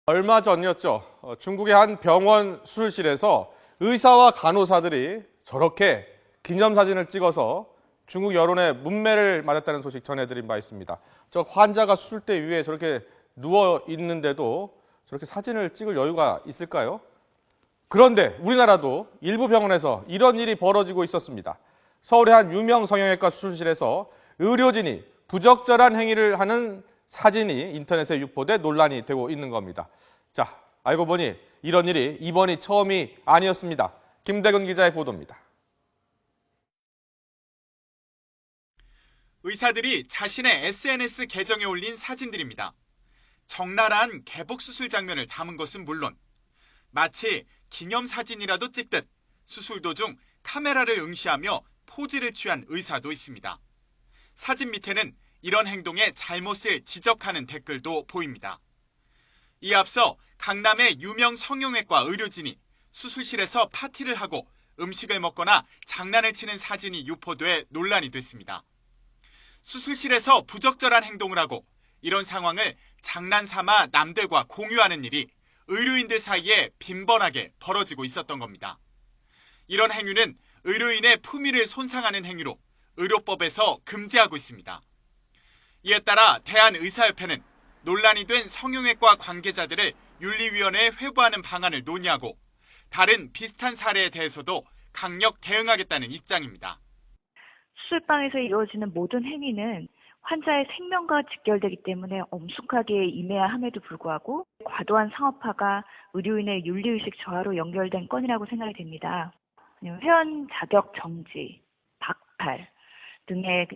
얼마 전이었죠. 중국의 한 병원 수술실에서 의사와 간호사들이 저렇게 기념사진을 찍어서 중국 여론의 문매를 맞았다는 소식 전해드린 바 있습니다. 저 환자가 수술대 위에 저렇게 누워 있는데도 저렇게 사진을 찍을 여유가 있을까요? 그런데 우리나라도 일부 병원에서 이런 일이 벌어지고 있었습니다. 서울의 한 유명 성형외과 수술실에서 의료진이 부적절한 행위를 하는 사진이 인터넷에 유포돼 논란이 되고 있는 겁니다. 자, 알고 보니 이런 일이 이번이 처음이 아니었습니다. 김대근 기자의 보도입니다. 의사들이 자신의 SNS 계정에 올린 사진들입니다. 적나라한 개복 수술 장면을 담은 것은 물론 마치 기념사진이라도 찍듯 수술 도중 카메라를 응시하며 포즈를 취한 의사도 있습니다. 사진 밑에는 이런 행동의 잘못을 지적하는 댓글도 보입니다. 이에 앞서 강남의 유명 성형외과 의료진이 수술실에서 파티를 하고 음식을 먹거나 장난을 치는 사진이 유포돼 논란이 됐습니다. 수술실에서 부적절한 행동을 하고 이런 상황을 장난삼아 남들과 공유하는 일이 의료인들 사이에 빈번하게 벌어지고 있었던 겁니다. 이런 행위는 의료인의 품위를 손상하는 행위로 의료법에서 금지하고 있습니다. 이에 따라 대한의사협회는 논란이 된 성형외과 관계자들을 윤리위원회에 회부하는 방안을 논의하고 다른 비슷한 사례에 대해서도 강력 대응하겠다는 입장입니다. 수술방에서 이루어지는 모든 행위는 환자의 생명과 직결되기 때문에 엄숙하게 임해야 함에도 불구하고 과도한 상업화가 의료인의 윤리의식 저하로 연결된 건이라고 생각이 됩니다. 회원 자격 정지, 박탈 등의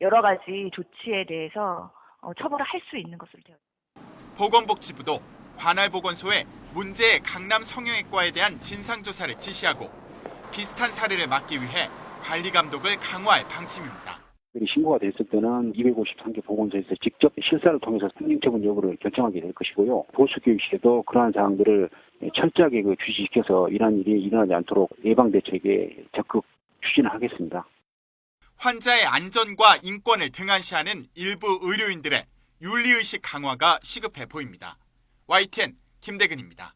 여러 가지 조치에 대해서 처벌을 할 수 있는 것으로 되어 있습니다. 보건복지부도 관할보건소에 문제의 강남 성형외과에 대한 진상조사를 지시하고 비슷한 사례를 막기 위해 관리 감독을 강화할 방침입니다. 신고가 됐을 때는 253개 보건소에서 직접 실사를 통해서 행정처분 여부를 결정하게 될 것이고요. 보수교육 시에도 그러한 사항들을 철저하게 주시시켜서 이러한 일이 일어나지 않도록 예방대책에 적극 추진하겠습니다. 환자의 안전과 인권을 등한시하는 일부 의료인들의 윤리의식 강화가 시급해 보입니다. YTN 김대근입니다.